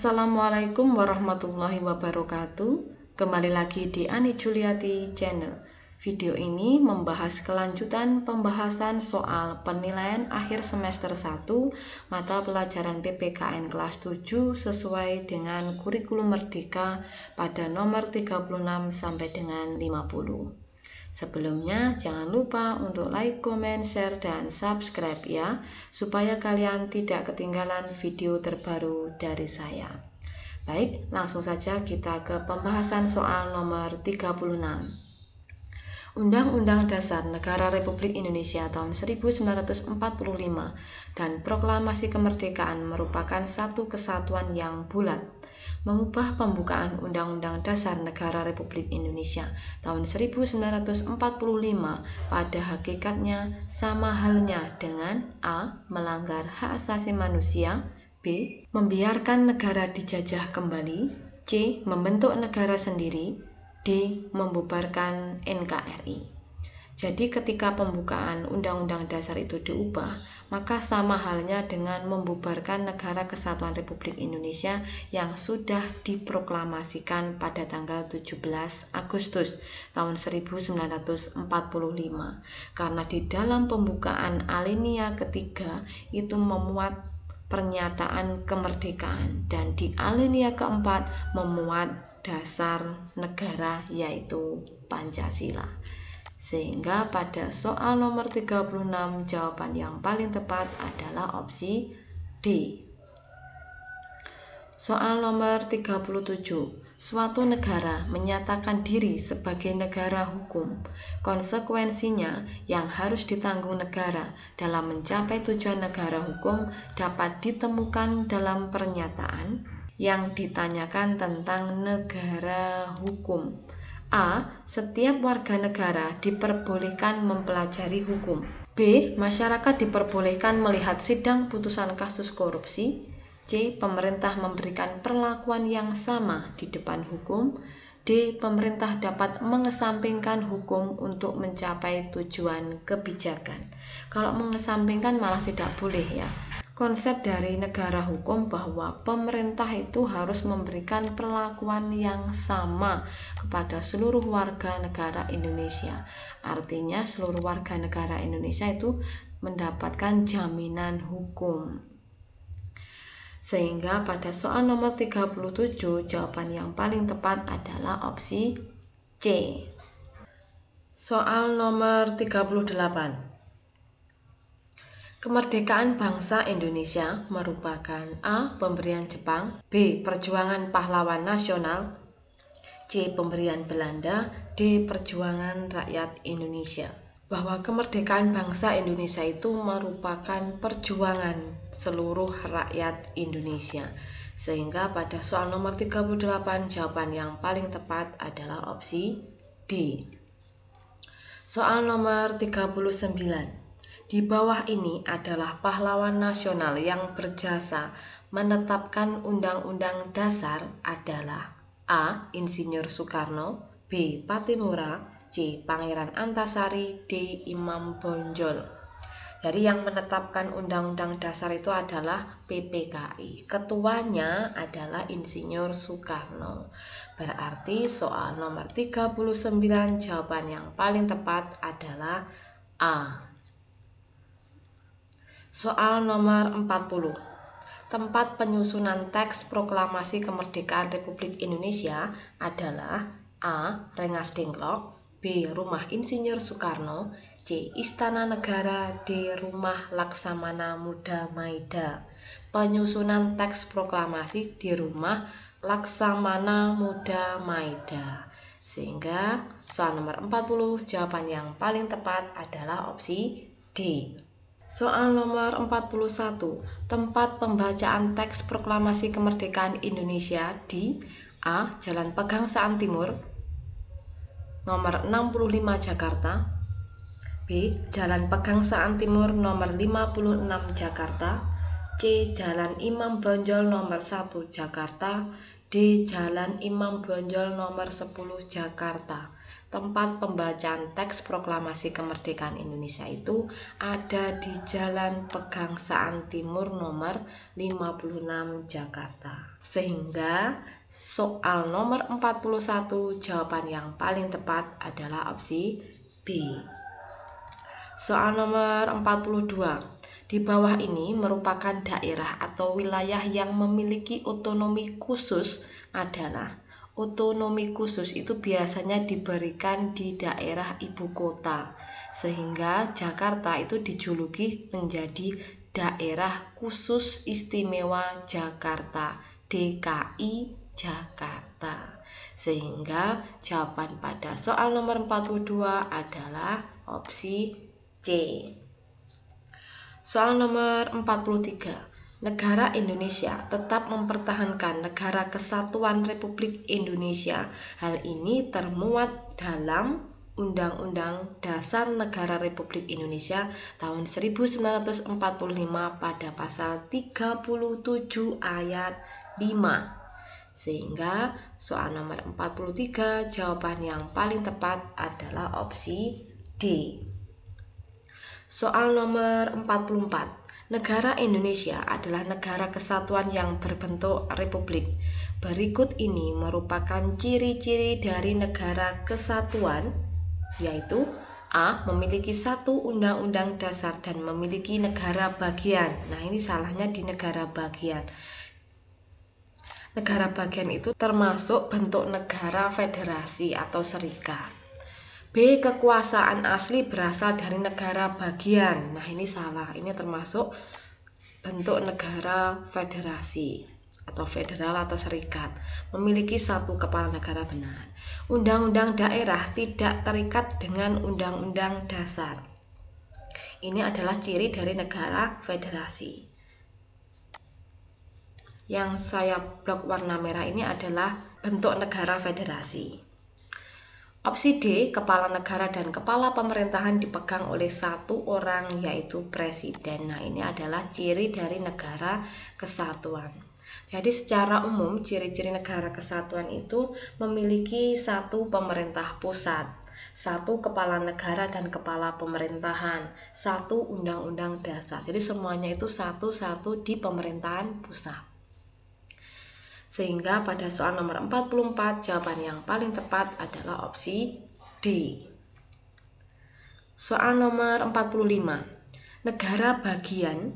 Assalamualaikum warahmatullahi wabarakatuh. Kembali lagi di Ani Juliati Channel. Video ini membahas kelanjutan pembahasan soal penilaian akhir semester 1 mata pelajaran PPKN kelas 7 sesuai dengan kurikulum merdeka pada nomor 36 sampai dengan 50. Sebelumnya jangan lupa untuk like, comment, share, dan subscribe ya, supaya kalian tidak ketinggalan video terbaru dari saya. Baik, langsung saja kita ke pembahasan soal nomor 36. Undang-Undang Dasar Negara Republik Indonesia tahun 1945 dan Proklamasi Kemerdekaan merupakan satu kesatuan yang bulat. Mengubah pembukaan Undang-Undang Dasar Negara Republik Indonesia tahun 1945 pada hakikatnya sama halnya dengan A. Melanggar hak asasi manusia, B. Membiarkan negara dijajah kembali, C. Membentuk negara sendiri, D. Membubarkan NKRI. Jadi ketika pembukaan Undang-Undang Dasar itu diubah, maka sama halnya dengan membubarkan Negara Kesatuan Republik Indonesia yang sudah diproklamasikan pada tanggal 17 Agustus tahun 1945. Karena di dalam pembukaan alinea ketiga itu memuat pernyataan kemerdekaan dan di alinea keempat memuat dasar negara yaitu Pancasila. Sehingga pada soal nomor 36 jawaban yang paling tepat adalah opsi D. Soal nomor 37. Suatu negara menyatakan diri sebagai negara hukum. Konsekuensinya yang harus ditanggung negara dalam mencapai tujuan negara hukum dapat ditemukan dalam pernyataan yang ditanyakan tentang negara hukum. A. Setiap warga negara diperbolehkan mempelajari hukum. B. Masyarakat diperbolehkan melihat sidang putusan kasus korupsi. C. Pemerintah memberikan perlakuan yang sama di depan hukum. D. Pemerintah dapat mengesampingkan hukum untuk mencapai tujuan kebijakan. Kalau mengesampingkan malah tidak boleh ya. Konsep dari negara hukum bahwa pemerintah itu harus memberikan perlakuan yang sama kepada seluruh warga negara Indonesia. Artinya seluruh warga negara Indonesia itu mendapatkan jaminan hukum. Sehingga pada soal nomor 37 jawaban yang paling tepat adalah opsi C. Soal nomor 38. Kemerdekaan bangsa Indonesia merupakan A. Pemberian Jepang, B. Perjuangan pahlawan nasional, C. Pemberian Belanda, D. Perjuangan rakyat Indonesia. Bahwa kemerdekaan bangsa Indonesia itu merupakan perjuangan seluruh rakyat Indonesia. Sehingga pada soal nomor 38 jawaban yang paling tepat adalah opsi D. Soal nomor 39. Di bawah ini adalah pahlawan nasional yang berjasa menetapkan Undang-Undang Dasar adalah A. Insinyur Soekarno, B. Pattimura, C. Pangeran Antasari, D. Imam Bonjol. Jadi yang menetapkan Undang-Undang Dasar itu adalah PPKI. Ketuanya adalah Insinyur Soekarno. Berarti soal nomor 39 jawaban yang paling tepat adalah A. Soal nomor 40. Tempat penyusunan teks proklamasi kemerdekaan Republik Indonesia adalah A. Rengas Dengklok, B. Rumah Insinyur Soekarno, C. Istana Negara, D. Rumah Laksamana Muda Maida. Penyusunan teks proklamasi di Rumah Laksamana Muda Maida. Sehingga soal nomor 40 jawaban yang paling tepat adalah opsi D. Soal nomor 41. Tempat pembacaan teks proklamasi kemerdekaan Indonesia di A. Jalan Pegangsaan Timur nomor 65 Jakarta, B. Jalan Pegangsaan Timur nomor 56 Jakarta, C. Jalan Imam Bonjol nomor 1 Jakarta, D. Jalan Imam Bonjol nomor 10 Jakarta. Tempat pembacaan teks proklamasi kemerdekaan Indonesia itu ada di Jalan Pegangsaan Timur nomor 56 Jakarta. Sehingga soal nomor 41 jawaban yang paling tepat adalah opsi B. Soal nomor 42. Di bawah ini merupakan daerah atau wilayah yang memiliki otonomi khusus adalah otonomi khusus itu biasanya diberikan di daerah ibu kota, sehingga Jakarta itu dijuluki menjadi daerah khusus istimewa Jakarta, DKI Jakarta. Sehingga jawaban pada soal nomor 42 adalah opsi C. Soal nomor 43. Negara Indonesia tetap mempertahankan Negara Kesatuan Republik Indonesia. Hal ini termuat dalam Undang-Undang Dasar Negara Republik Indonesia tahun 1945 pada pasal 37 ayat 5. Sehingga soal nomor 43 jawaban yang paling tepat adalah opsi D. Soal nomor 44. Negara Indonesia adalah negara kesatuan yang berbentuk republik. Berikut ini merupakan ciri-ciri dari negara kesatuan, yaitu A. Memiliki satu undang-undang dasar dan memiliki negara bagian. Nah, ini salahnya di negara bagian. Negara bagian itu termasuk bentuk negara federasi atau serikat. B. Kekuasaan asli berasal dari negara bagian. Nah, ini salah. Ini termasuk bentuk negara federasi atau federal atau serikat. Memiliki satu kepala negara benar. Undang-undang daerah tidak terikat dengan undang-undang dasar. Ini adalah ciri dari negara federasi. Yang saya blok warna merah ini adalah bentuk negara federasi. Opsi D, kepala negara dan kepala pemerintahan dipegang oleh satu orang, yaitu presiden. Nah, ini adalah ciri dari negara kesatuan. Jadi secara umum ciri-ciri negara kesatuan itu memiliki satu pemerintah pusat, satu kepala negara dan kepala pemerintahan, satu undang-undang dasar. Jadi semuanya itu satu-satu di pemerintahan pusat. Sehingga pada soal nomor 44 jawaban yang paling tepat adalah opsi D. Soal nomor 45. Negara bagian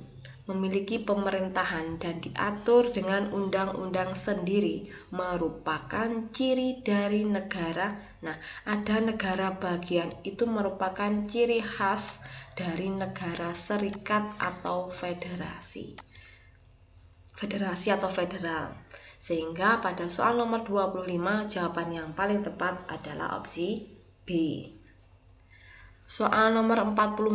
memiliki pemerintahan dan diatur dengan undang-undang sendiri merupakan ciri dari negara. Nah, ada negara bagian itu merupakan ciri khas dari negara serikat atau federasi. Federasi atau federal. Sehingga pada soal nomor 25 jawaban yang paling tepat adalah opsi B. Soal nomor 46.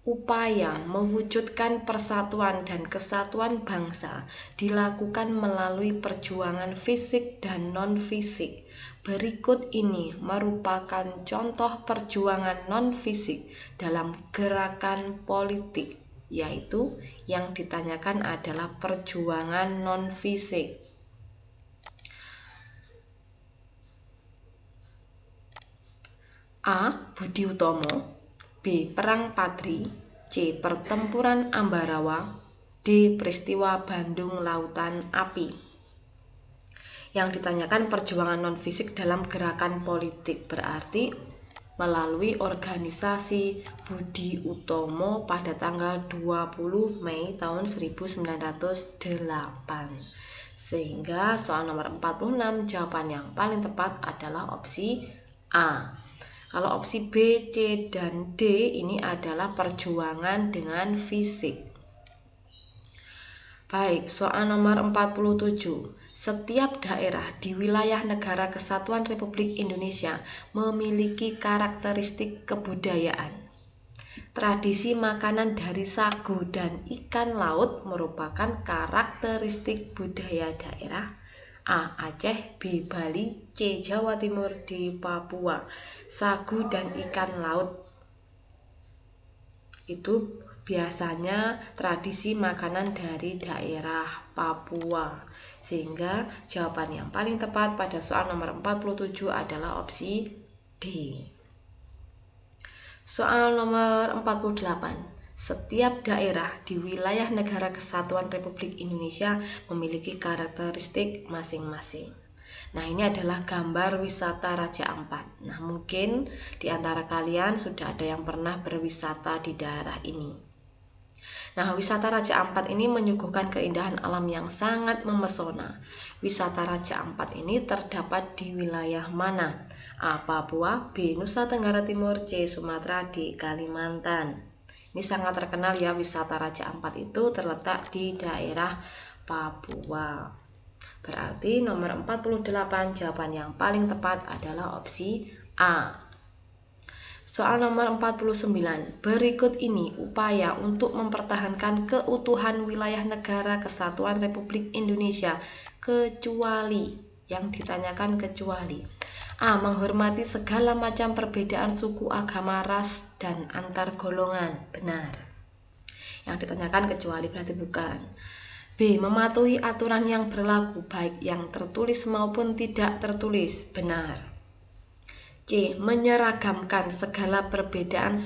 Upaya mewujudkan persatuan dan kesatuan bangsa dilakukan melalui perjuangan fisik dan non-fisik. Berikut ini merupakan contoh perjuangan non-fisik dalam gerakan politik, yaitu yang ditanyakan adalah perjuangan non-fisik. A. Budi Utomo, B. Perang Patri, C. Pertempuran Ambarawa, D. Peristiwa Bandung Lautan Api. Yang ditanyakan perjuangan non-fisik dalam gerakan politik berarti melalui organisasi Budi Utomo pada tanggal 20 Mei tahun 1908. Sehingga soal nomor 46 jawaban yang paling tepat adalah opsi A. Kalau opsi B, C, dan D ini adalah perjuangan dengan fisik. Baik, soal nomor 47. Setiap daerah di wilayah Negara Kesatuan Republik Indonesia memiliki karakteristik kebudayaan. Tradisi makanan dari sagu dan ikan laut merupakan karakteristik budaya daerah. A. Aceh, B. Bali, C. Jawa Timur, D. Papua. Sagu dan ikan laut itu biasanya tradisi makanan dari daerah Papua. Sehingga jawaban yang paling tepat pada soal nomor 47 adalah opsi D. Soal nomor 48. Setiap daerah di wilayah Negara Kesatuan Republik Indonesia memiliki karakteristik masing-masing. Nah, ini adalah gambar wisata Raja Ampat. Nah, mungkin di antara kalian sudah ada yang pernah berwisata di daerah ini. Nah, wisata Raja Ampat ini menyuguhkan keindahan alam yang sangat memesona. Wisata Raja Ampat ini terdapat di wilayah mana? A. Papua, B. Nusa Tenggara Timur, C. Sumatera, D. Kalimantan. Ini sangat terkenal ya, wisata Raja Ampat itu terletak di daerah Papua. Berarti nomor 48 jawaban yang paling tepat adalah opsi A. Soal nomor 49. Berikut ini upaya untuk mempertahankan keutuhan wilayah Negara Kesatuan Republik Indonesia kecuali, yang ditanyakan kecuali. A. Menghormati segala macam perbedaan suku, agama, ras, dan antar golongan. Benar. Yang ditanyakan kecuali berarti bukan. B. Mematuhi aturan yang berlaku baik yang tertulis maupun tidak tertulis. Benar. C. Menyeragamkan segala perbedaan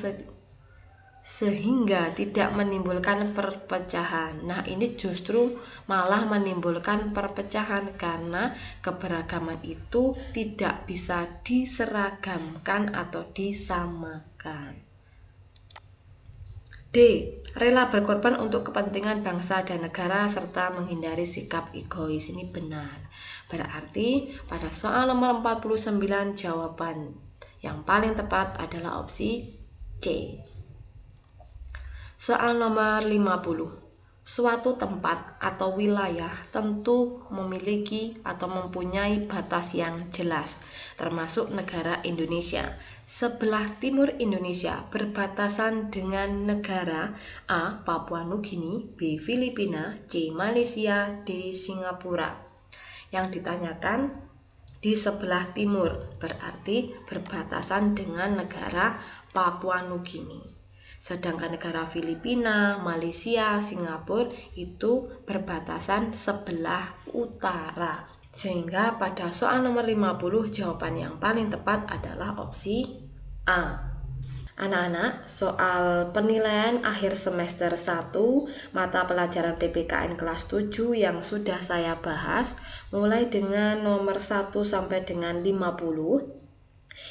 sehingga tidak menimbulkan perpecahan. Nah, ini justru malah menimbulkan perpecahan karena keberagaman itu tidak bisa diseragamkan atau disamakan. D. Rela berkorban untuk kepentingan bangsa dan negara serta menghindari sikap egois. Ini benar. Berarti pada soal nomor 49 jawaban yang paling tepat adalah opsi C. Soal nomor 50. Suatu tempat atau wilayah tentu memiliki atau mempunyai batas yang jelas, termasuk negara Indonesia. Sebelah timur Indonesia berbatasan dengan negara A. Papua Nugini, B. Filipina, C. Malaysia, D. Singapura. Yang ditanyakan di sebelah timur berarti berbatasan dengan negara Papua Nugini. Sedangkan negara Filipina, Malaysia, Singapura itu berbatasan sebelah utara. Sehingga pada soal nomor 50 jawaban yang paling tepat adalah opsi A. Anak-anak, soal penilaian akhir semester 1 mata pelajaran PPKN kelas 7 yang sudah saya bahas mulai dengan nomor 1 sampai dengan 50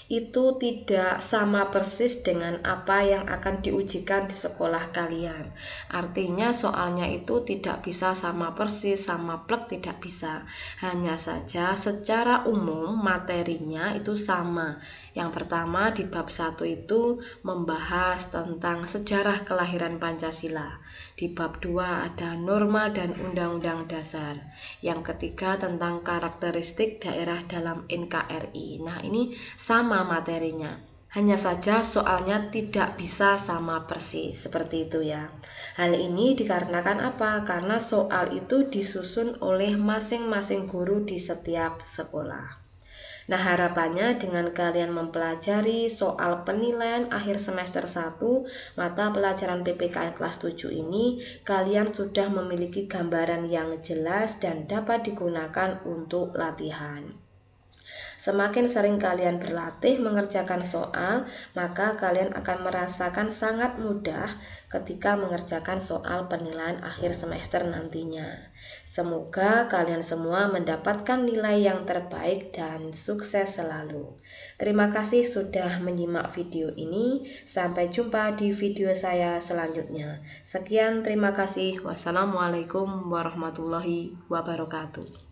itu tidak sama persis dengan apa yang akan diujikan di sekolah kalian. Artinya soalnya itu tidak bisa sama persis, sama plek tidak bisa. Hanya saja secara umum materinya itu sama. Yang pertama di bab 1 itu membahas tentang sejarah kelahiran Pancasila. Di bab 2 ada norma dan undang-undang dasar. Yang ketiga tentang karakteristik daerah dalam NKRI. Nah, ini sama materinya. Hanya saja soalnya tidak bisa sama persis, seperti itu ya. Hal ini dikarenakan apa? Karena soal itu disusun oleh masing-masing guru di setiap sekolah. Nah, harapannya dengan kalian mempelajari soal penilaian akhir semester 1 mata pelajaran PPKN kelas 7 ini, kalian sudah memiliki gambaran yang jelas dan dapat digunakan untuk latihan. Semakin sering kalian berlatih mengerjakan soal, maka kalian akan merasakan sangat mudah ketika mengerjakan soal penilaian akhir semester nantinya. Semoga kalian semua mendapatkan nilai yang terbaik dan sukses selalu. Terima kasih sudah menyimak video ini. Sampai jumpa di video saya selanjutnya. Sekian, terima kasih. Wassalamualaikum warahmatullahi wabarakatuh.